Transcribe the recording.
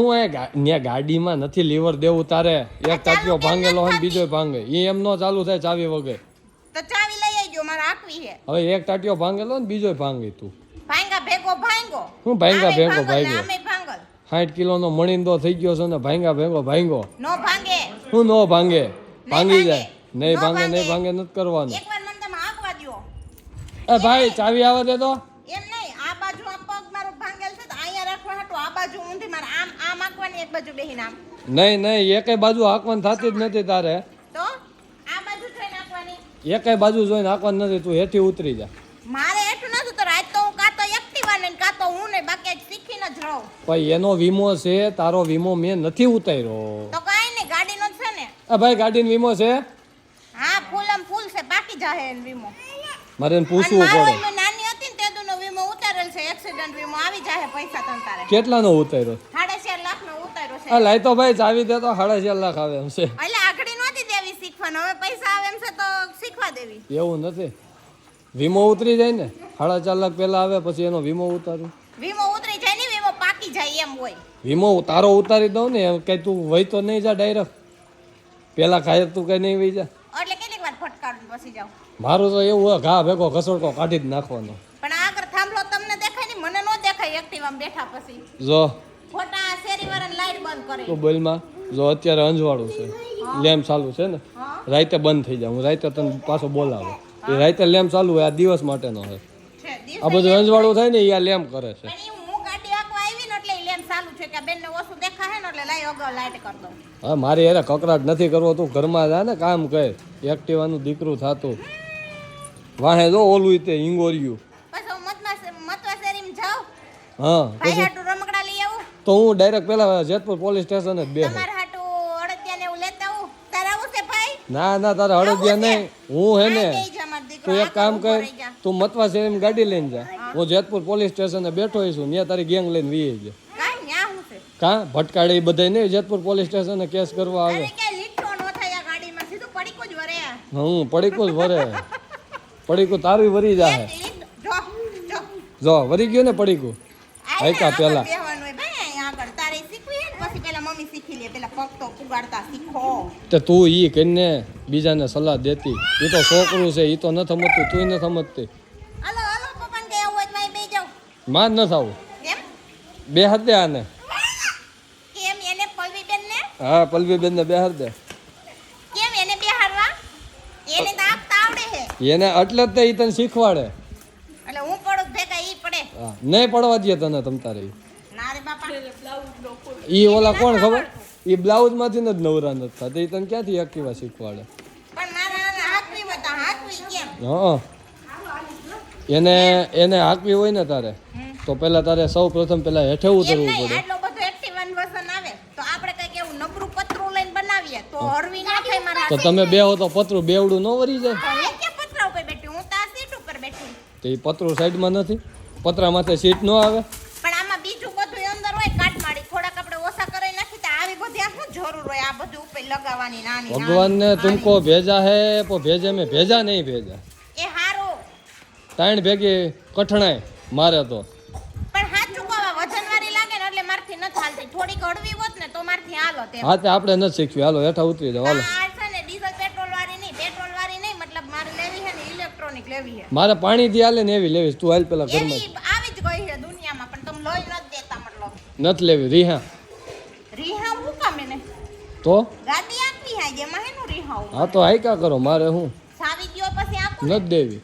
હું એ ગાડીમાં નથી લીવર દેવું તારે. એક ટાટિયો ભાંગેલો હોય બીજો ભાંગે એ એમ નો ચાલુ થાય ચાવી વગર. તો ચાવી લઈ આવજો મારે આકવી છે. હવે એક ટાટિયો ભાંગેલો ને બીજો ભાંગી તું. ભાંગા ભેગો ભાંગો. હું ભાંગા ભેગો ભાંગો. આમે ભાંગલ. 60 કિલોનો મણીંદો થઈ ગયો છે ને ભાંગા ભેગો ભાંગો. નો ભાંગે. હું નો ભાંગે. ભાંગી જાય. નહીં ભાંગે નહીં ભાંગે નથી કરવાનું. એકવાર મને તમે આકવા દો. એ ભાઈ ચાવી આવવા દે તો. એમ નહીં આ બાજુ આ પગ મારો ભાંગેલ છે તો અહીંયા રાખવા હાટો આ બાજુ ઊંધી મારે આમ આકવાની એક બાજુ બેહીને આમ. નહીં એકેય બાજુ હાંકવાની થતી જ નથી તારે. તો આ બાજુ જોઈને આકવાની. એકેય બાજુ જોઈને હાંકવાની નથી. તું હેઠી ઉતરી જા. મારે હેઠું નથી તો રાત તો હું કાતો એક્ટિવા ને કાતો હું ને બાકી શીખીને જ રહું. ભાઈ એનો વીમો છે તારો વીમો મેં નથી ઉતાર્યો. તો કાઈ નહીં ગાડીનો જ છે ને. આ ભાઈ ગાડીનો વીમો છે? હા ફૂલ છે બાકી જાહે એનો વીમો. મારે એને પૂછવું પડે. મેં નાની હતી ને તેદુનો વીમો ઉતારેલ છે એક્સિડન્ટ વીમો આવી જાહે પૈસા તન તારે. કેટલાનો ઉતાર્યો? 4.5 લાખનો ઉતાર્યો છે. આ લાય તો ભાઈ ચાવી દે તો 4.5 લાખ આવે એમ છે. એટલે આગળી નહોતી દેવી શીખવાનું હવે પૈસા આવે એમ છે તો શીખવા દેવી. એવું નથી વીમો ઉતરી જાય ને 4.5 લાખ પહેલા આવે પછી એનો વીમો ઉતારું. વીમો ઉતરી જાય ને વીમો પાકી જાય એમ હોય. વીમો તારો ઉતારી દઉં ને કઈ તું વહી તો નહીં જા ડાયરેક્ટ પેલા ખાય તું કઈ નહીં વહી જા. એટલે કેટલીક વાર ફટકારું પછી જાવ. મારું તો એવું હોય ઘા ભેગો ઘસડકો કાઢી જ નાખવાનો. પણ આગળ થાંભલો તમને દેખાય ને મને નો દેખાય એક્ટિવામાં બેઠા પછી. જો ખોટા શેરીવાળાને લાઈટ બંધ કરે. તો બોલમાં જો અત્યારે અંજવાળું છે લેમ્પ ચાલુ છે ને રાતે બંધ થઈ જાય હું રાતે તને પાછો બોલાવે એ રાતે લેમ્પ ચાલુ હોય આ દિવસ માટેનો છે. આ બધું અંજવાળું થાય ને એ આ લેમ્પ કરે છે. હું ગાડી આખવા આવી ને એટલે લેમ્પ ચાલુ છે કે બેનને ઓછું દેખાય ને એટલે લાઈ અગાઉ લાઈટ કરી દઉં. હા મારી યાર કકરાટ નથી કરવો તું ઘરમાં જા ને કામ કર એક્ટિવાનું દીકરું થાતું વાહે જો ઓલું તે ઈંગોર્યું પછી હું મતવા શેરીમાં જાઉં. હા ભાઈ હાટુ રમકડા લઈ આવું. તો હું ડાયરેક્ટ પેલા જેતપુર પોલીસ સ્ટેશન જ બે તમારા હાટુ અડદિયા ને એવું લેતા આવું. તારે આવું છે ભાઈ? ના તારે હળદિયા નહીં હું હે ને તું એક કામ કર તું મતવા શેરીમાં ગાડી લઈને જા હું જેતપુર પોલીસ સ્ટેશને બેઠો છું ત્યાં તારી ગેંગ લઈને વી જાય. કાઈ ન્યા હું છે કા ભટકાડે એ બધાય નહીં જેતપુર પોલીસ સ્ટેશને કેસ કરવા આવે. અરે કે લીટો નો થાય આ ગાડીમાં સીધું પડીકો જ વરે. હું પડીકું જ વરે પડીકું તારું વરી જાહે. જો વરી ગયો ને પડીકું આયકા પેલા બેહવાનું હોય ભાઈ અહીંયા આગળ તારે શીખવી ને પછી પેલા મમ્મી શીખી લે પેલા પગ તો પુગાડતા શીખો. તે તું ઈ કરીને બીજાને સલાહ દેતી એ તો છોકરું છે એ તો ન સમજતું તું ન સમજતી. હાલો પપ્પાને કે આવું હોય તો અહીં બેહી જાવ. માં ન થાવું કેમ બે હાથ દે આને. કેમ એને પલ્વી બેન ને હા પલ્વી બેન ને બે હાથ દે. કેમ એને બેહારવા એને તો આપતા આવડે છે એને એટલે જ તે ઈ તને શીખવાડે. એટલે હું પડું ભેગા ઈ પડે. હા નહીં પડવા દે તને તમ તારે ના રે બાપા ઈ ઓલા કોણ ખબર ઈ બ્લાઉઝ માંથી જ નવરા નથી થતા ઈ તને ક્યાંથી એક્ટિવા શીખવાડે. પણ મારા હાથવી બતા હાથવી કેમ હા એને હાંકવી હોય ને તારે તો પેલા તારે સૌ પ્રથમ પેલા હેઠે ઉતરવું એમ નહીં પડે. આટલો બધો એક્ટિવન વસન આવે તો આપણે કઈક એવું નબળું પતરું લઈને બનાવીએ તો હરવી ના થાય મારા. તો તમે બેહો તો પતરું બેવડું ન વરી જાય. હવે કે પતરા ઉપર બેઠી હું તો આ સીટ ઉપર બેઠી. તો એ પતરું સાઈડમાં નથી પતરા માથે સીટ ન આવે. પણ આમાં બીજું બધું અંદર હોય કાટમાળી થોડાક આપણે ઓછા કરી નાખી તો આવી બધી આ શું જરૂર હોય આ બધું ઉપર લગાવવાની નાની ભગવાન ને તુમકો ભેજા હે વો ભેજે में भेजा नहीं भेजा. એ હારું તાણ ભેગી કઠણાય મારે તો. પણ હાચું કહવા વજનવાળી લાગે ને એટલે મારથી ન હાલતી થોડીક હળવી હોત ને તો મારથી હાલો તે. હા તે આપણે નથી શીખવી હાલો હેઠા ઉતરી જાવ હાલો. આ છે ને ડીઝલ પેટ્રોલ વાળી નહીં મતલબ મારે લેવી છે ને ઇલેક્ટ્રોનિક લેવી છે. મારે પાણી થી હાલે ને એવી લેવી તું હાલ પેલા ઘરમાં. એવી આવી જ ગઈ છે દુનિયામાં પણ તમે લોહી નથી દેતા મતલબ. નથી લેવી રીહા હું કામ એને તો ગાડી આપવી હા જેમાં હેનું રીહાવું. હા તો હાઈકા કરો મારે હું સાવી ગયો પછી આપું નથી દેવી.